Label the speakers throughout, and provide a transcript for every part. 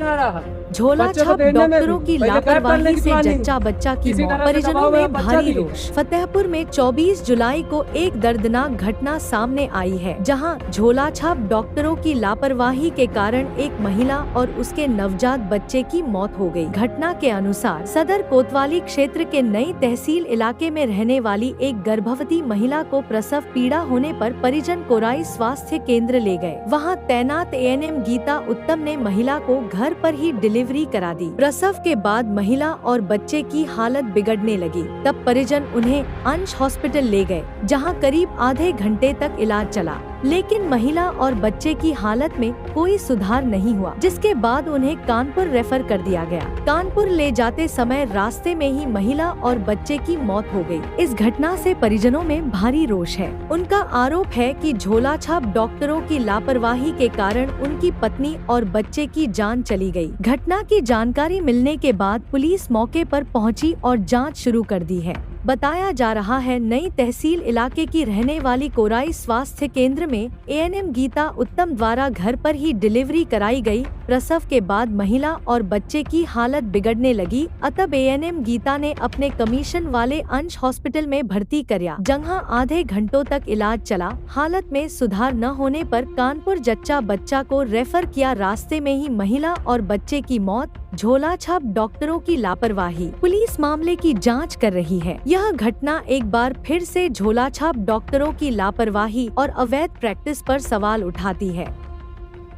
Speaker 1: आ रहा।
Speaker 2: झोला छाप डॉक्टरों की लापरवाही से जच्चा बच्चा की मौत, परिजनों में भारी रोष। फतेहपुर में 24 जुलाई को एक दर्दनाक घटना सामने आई है, जहां झोला छाप डॉक्टरों की लापरवाही के कारण एक महिला और उसके नवजात बच्चे की मौत हो गई। घटना के अनुसार सदर कोतवाली क्षेत्र के नई तहसील इलाके में रहने वाली एक गर्भवती महिला को प्रसव पीड़ा होने पर परिजन कोराई स्वास्थ्य केंद्र ले गए। वहां तैनात एएनएम गीता उत्तम ने महिला को घर पर ही डिलीवरी करा दी। प्रसव के बाद महिला और बच्चे की हालत बिगड़ने लगी। तब परिजन उन्हें अंश हॉस्पिटल ले गए, जहां करीब आधे घंटे तक इलाज चला, लेकिन महिला और बच्चे की हालत में कोई सुधार नहीं हुआ, जिसके बाद उन्हें कानपुर रेफर कर दिया गया। कानपुर ले जाते समय रास्ते में ही महिला और बच्चे की मौत हो गई। इस घटना से परिजनों में भारी रोष है। उनका आरोप है कि झोला छाप डॉक्टरों की लापरवाही के कारण उनकी पत्नी और बच्चे की जान चली गई। घटना की जानकारी मिलने के बाद पुलिस मौके पर पहुंची और जांच शुरू कर दी है। बताया जा रहा है, नई तहसील इलाके की रहने वाली कोराई स्वास्थ्य केंद्र में एएनएम गीता उत्तम द्वारा घर पर ही डिलीवरी कराई गई। प्रसव के बाद महिला और बच्चे की हालत बिगड़ने लगी, अतः एएनएम गीता ने अपने कमीशन वाले अंश हॉस्पिटल में भर्ती कराया, जहां आधे घंटों तक इलाज चला। हालत में सुधार न होने पर कानपुर जच्चा बच्चा को रेफर किया। रास्ते में ही महिला और बच्चे की मौत, झोला छाप डॉक्टरों की लापरवाही। पुलिस मामले की जांच कर रही है। यह घटना एक बार फिर से झोला छाप डॉक्टरों की लापरवाही और अवैध प्रैक्टिस पर सवाल उठाती है।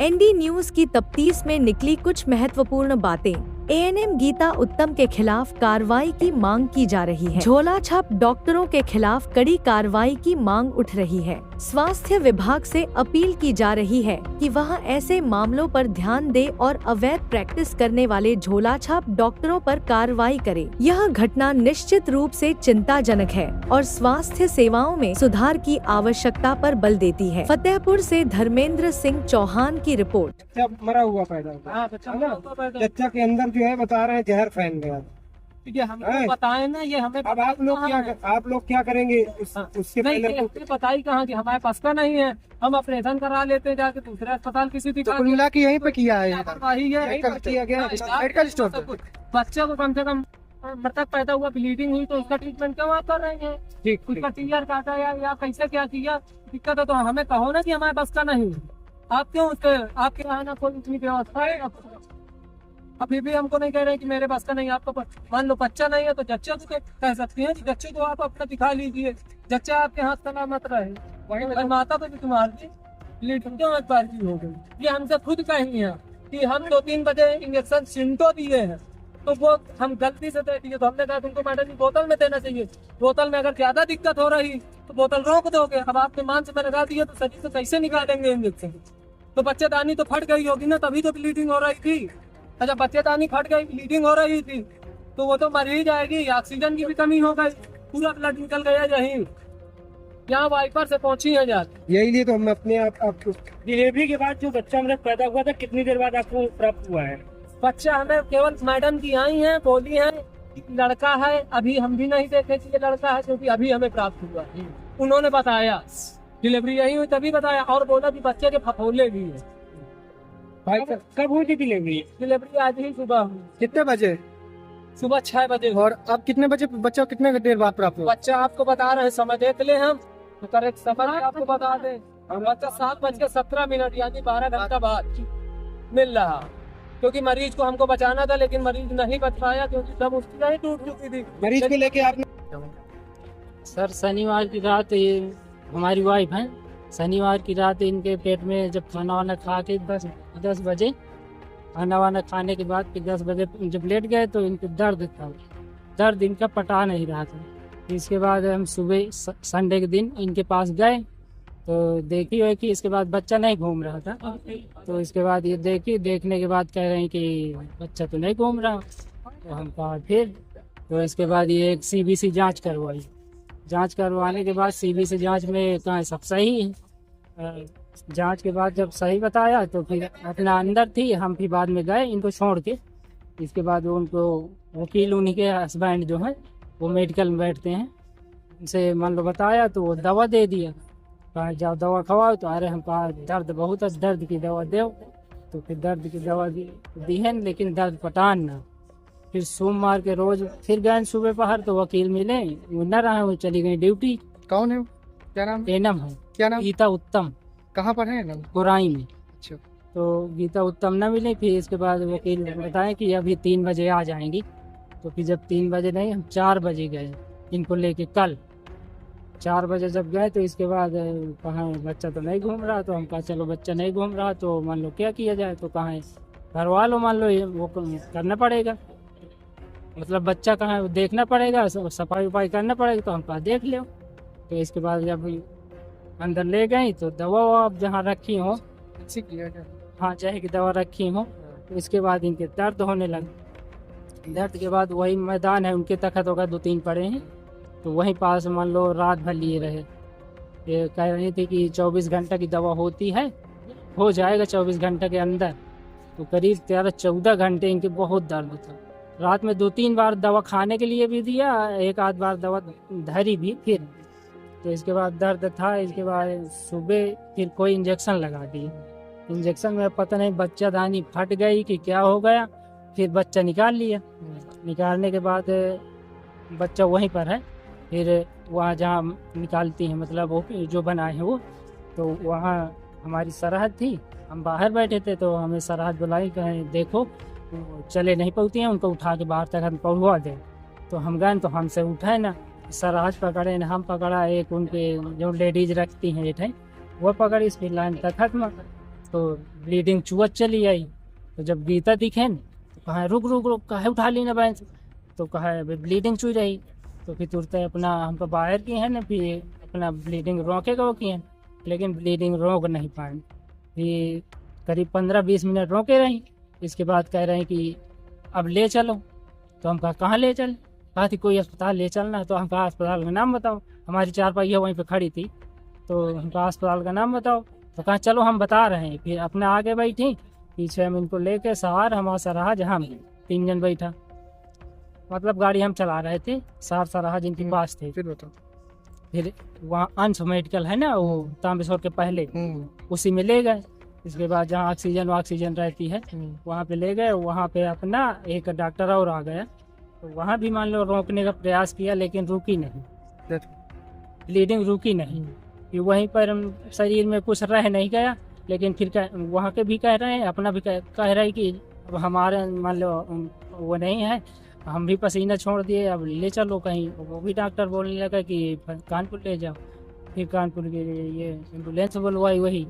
Speaker 2: एनडी न्यूज की तफ्तीश में निकली कुछ महत्वपूर्ण बातें। एएनएम गीता उत्तम के खिलाफ कार्रवाई की मांग की जा रही है। झोला छाप डॉक्टरों के खिलाफ कड़ी कार्रवाई की मांग उठ रही है। स्वास्थ्य विभाग से अपील की जा रही है कि वह ऐसे मामलों पर ध्यान दे और अवैध प्रैक्टिस करने वाले झोला छाप डॉक्टरों पर कार्रवाई करे। यह घटना निश्चित रूप से चिंताजनक है और स्वास्थ्य सेवाओं में सुधार की आवश्यकता पर बल देती है। फतेहपुर से धर्मेंद्र सिंह चौहान की रिपोर्ट।
Speaker 3: मरा हुआ पैदा हुआ, बच्चा के अंदर जो है बता रहे हैं जहर फैल गया।
Speaker 1: ये हमको बताए ना, ये हमें
Speaker 3: अब आप लोग क्या करेंगे उसके पहले
Speaker 1: पता ही कहाँ कि हमारे पास का नहीं है। हम ऑपरेशन करा लेते हैं जाके दूसरे अस्पताल किसी भी
Speaker 3: कुल मिला के यहीं पे किया है,
Speaker 1: किया गया
Speaker 3: मेडिकल स्टोर पे।
Speaker 1: बच्चे को कम से कम मृतक पैदा हुआ, ब्लीडिंग हुई, तो उसका ट्रीटमेंट क्यों आप कर रहे हैं?
Speaker 3: ठीक,
Speaker 1: उसका टीआर काटा या कैसे क्या किया, दिक्कत है तो हमें कहो ना कि हमारे पास का नहीं। आप क्यों आपके यहाँ ना कोई इतनी व्यवस्था है? अभी भी हमको नहीं कह रहे कि मेरे पास का नहीं। आपको मान लो बच्चा नहीं है तो जच्चे को कह सकती हैं, जच्चे को आप अपना दिखा लीजिए, जच्चा आपके हाथ का मत रहे। वही माता तो तुम्हारी ब्लीडिंग क्यों हो गई? ये हमसे खुद कही है कि हम 2-3 बजे इंजेक्शन सिंटो दिए हैं, तो वो हम गलती से दे दिए। तो हमने कहा तुमको मैडम जी बोतल में देना चाहिए। बोतल में अगर ज्यादा दिक्कत हो रही तो बोतल रोक दोगे। अब आपने मांस में लगा दिया तो शरीर से कैसे निकालेंगे इंजेक्शन? तो बच्चेदानी तो फट गई होगी ना, तभी तो ब्लीडिंग हो रही थी। अच्छा, बच्चेदानी फट गई, ब्लीडिंग हो रही थी, तो वो तो मर ही जाएगी। ऑक्सीजन की भी कमी हो गई, पूरा ब्लड निकल गया यहीं। यहाँ वाइपर से पहुंची है जाती।
Speaker 3: यही लिए तो हम अपने आपको
Speaker 4: डिलीवरी के बाद जो बच्चा हमारे पैदा हुआ था, कितनी देर बाद आपको प्राप्त हुआ है?
Speaker 1: बच्चा हमें केवल मैडम की आई है, बोली है लड़का है। अभी हम भी नहीं देखे कि ये लड़का है, क्योंकि अभी हमें प्राप्त हुआ। उन्होंने बताया डिलीवरी यही हुई तभी बताया, और बोला कि बच्चे के फफोले भी है।
Speaker 3: भाई
Speaker 4: कब हुई थी डिलीवरी?
Speaker 1: डिलीवरी आज ही सुबह हुई।
Speaker 3: कितने बजे?
Speaker 1: सुबह 6 बजे।
Speaker 3: और अब कितने बजे बच्चा कितने देर बाद प्राप्त हुआ?
Speaker 1: बच्चा आपको बता रहे समय देख ले, हम तो करेक्ट समय आपको बता दे। बच्चा 7:17 यानी 12 घंटा बाद मिल रहा, क्योंकि मरीज को हमको बचाना था, लेकिन मरीज नहीं बच पाया क्योंकि सब उसकी नहीं टूट चुकी थी।
Speaker 3: मरीज को लेके आपने?
Speaker 4: सर शनिवार की रात ये हमारी वाइफ है, शनिवार की रात इनके पेट में जब खाना वाना खा के 10 बजे खाना वाना खाने के बाद फिर 10 बजे जब लेट गए तो इनको दर्द था। दर्द इनका पटा नहीं रहा था। इसके बाद हम सुबह संडे के दिन इनके पास गए तो देखी हुई कि इसके बाद बच्चा नहीं घूम रहा था। तो इसके बाद ये देखने के बाद कह रहे हैं कि बच्चा तो नहीं घूम रहा। तो हम कहा फिर, तो इसके बाद ये एक CBC जांच करवाई। जांच करवाने के बाद CBC जांच में कहा सब सही है। जांच के बाद जब सही बताया तो फिर अपना अंदर थी, हम फिर बाद में गए इनको छोड़ के। इसके बाद उनको वकील उन्हीं के हस्बैंड जो है वो मेडिकल में बैठते हैं, उनसे मान लो बताया तो वो दवा दे दिया। कहा जाओ दवा खवाओ, तो अरे हम कहा दर्द बहुत है, दर्द की दवा दो। तो फिर दर्द की दवा दी है, लेकिन दर्द पटान ना। फिर सोमवार के रोज फिर गए सुबह पहर, तो वकील मिले, वो न रहा, वो चली गई ड्यूटी।
Speaker 3: कौन है वो? क्या नाम?
Speaker 4: एनम है।
Speaker 3: क्या नाम?
Speaker 4: गीता उत्तम।
Speaker 3: कहाँ पर है नाम?
Speaker 4: गोराई में।
Speaker 3: अच्छा।
Speaker 4: तो गीता उत्तम न मिले, फिर इसके बाद वकील बताए कि अभी 3 बजे आ जाएंगी। तो फिर जब 3 बजे नहीं, हम 4 बजे गए इनको लेके। कल 4 बजे जब गए तो इसके बाद कहाँ बच्चा तो नहीं घूम रहा, तो हम कहा चलो बच्चा नहीं घूम रहा तो मान लो क्या किया जाए। तो कहाँ घर वालों मान लो वो करना पड़ेगा, मतलब बच्चा कहाँ देखना पड़ेगा, सफाई वफाई करना पड़ेगा। तो हम कहा देख लो। तो इसके बाद जब अंदर ले गई तो दवा आप जहाँ रखी हो, हाँ चाहे की दवा रखी हो, तो इसके बाद इनके दर्द होने लगे। दर्द के बाद वही मैदान है उनके तखत होगा 2-3 पड़े हैं, तो वहीं पास मान लो रात भर लिए रहे। ये कह रही थी कि 24 घंटा की दवा होती है, हो जाएगा 24 घंटे के अंदर। तो करीब 13-14 घंटे इनके बहुत दर्द था। रात में 2-3 बार दवा खाने के लिए भी दिया, एक आध बार दवा धरी भी फिर। तो इसके बाद दर्द था। इसके बाद सुबह फिर कोई इंजेक्शन लगा दिए। इंजेक्शन में पता नहीं बच्चादानी फट गई कि क्या हो गया, फिर बच्चा निकाल लिया। निकालने के बाद बच्चा वहीं पर है। फिर वहाँ जहाँ निकालती हैं, मतलब वो जो बनाए हैं वो, तो वहाँ हमारी सरहद थी, हम बाहर बैठे थे, तो हमें सरहद बुलाई, कहें देखो चले नहीं पहुँचती हैं, उनको उठा के बाहर तक हम पहुँचा दें। तो हम गए तो हमसे उठाए ना, सरहद पकड़े ना, हम पकड़ा, एक उनके जो लेडीज रखती हैं एक है वो पकड़ी, इस फिर लाइन तक खत्म। तो ब्लीडिंग चुअत चली आई। तो जब गीता दिखे न, तो कहा रुक रुक रुक, कहे उठा ली ना बहन। तो कहा ब्लीडिंग चुई रही। तो फिर तुरंत अपना हमको बाहर की है ना, फिर अपना ब्लीडिंग रोकेगा वो किए, लेकिन ब्लीडिंग रोक नहीं पाए। फिर करीब 15-20 मिनट रोके रही। इसके बाद कह रहे हैं कि अब ले चलो। तो हम कहा कहाँ ले चल? कहा थी कोई अस्पताल ले चलना। तो हम कहा अस्पताल का नाम बताओ। हमारी 4 पहिया वहीं पे खड़ी थी, तो हम कहा अस्पताल का नाम बताओ। तो कहा चलो हम बता रहे हैं। फिर अपने आगे बैठी, पीछे हम इनको लेके सहार हमारा सराहा, जहाँ 3 जन बैठा, मतलब गाड़ी हम चला रहे थे, सहार रहा जिनके पास थे।
Speaker 3: फिर बताओ।
Speaker 4: फिर वहाँ अंश मेडिकल है ना, वो तांबेश्वर के पहले, उसी में ले गए। इसके बाद जहाँ ऑक्सीजन रहती है वहाँ पे ले गए। वहाँ पे अपना एक डॉक्टर और आ गया, तो वहाँ भी मान लो रोकने का प्रयास किया, लेकिन रुकी नहीं, ब्लीडिंग रुकी नहीं। कि वहीं पर शरीर में कुछ रह नहीं गया। लेकिन फिर वहाँ के भी कह रहे हैं, अपना भी कह रहे हैं कि अब हमारे मान लो वो नहीं है, हम भी पसीना छोड़ दिए, अब ले चलो कहीं। वो भी डॉक्टर बोलने लगा कि कानपुर ले जाओ। फिर कानपुर के ये एम्बुलेंस बुलवाई, वही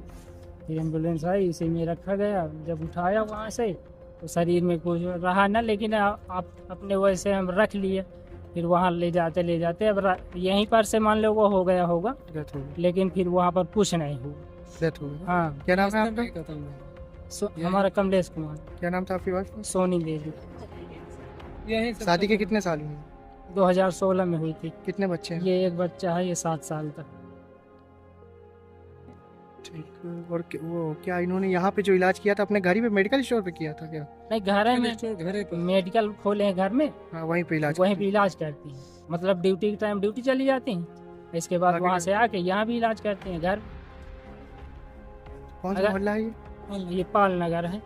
Speaker 4: फिर एम्बुलेंस आई, इसी में रखा गया। जब उठाया वहाँ से तो शरीर में कुछ रहा ना, लेकिन आप अपने वजह से हम रख लिए। फिर वहाँ ले जाते अब यहीं पर से मान लो वो हो गया होगा, लेकिन फिर वहाँ पर कुछ नहीं हुआ। हाँ।
Speaker 3: क्या नाम है आपका?
Speaker 4: हमारा कमलेश कुमार।
Speaker 3: क्या नाम था आपकी वाइफ?
Speaker 4: सोनी देवी।
Speaker 3: शादी के कितने साल हुए?
Speaker 4: 2016 में हुई थी।
Speaker 3: कितने बच्चे हैं?
Speaker 4: ये एक बच्चा है, ये 7 साल का।
Speaker 3: ठीक। और वो क्या इन्होंने यहाँ पे जो इलाज किया था अपने घर ही पे मेडिकल स्टोर पे किया था क्या?
Speaker 4: नहीं, घर में मेडिकल खोले हैं घर में।
Speaker 3: हाँ, वहीं पे इलाज
Speaker 4: करती हैं। मतलब ड्यूटी के टाइम ड्यूटी चली जाती हैं, इसके बाद वहाँ से आके यहाँ भी इलाज करते हैं घर।
Speaker 3: कौन सा मोहल्ला है
Speaker 4: ये पाल नगर है।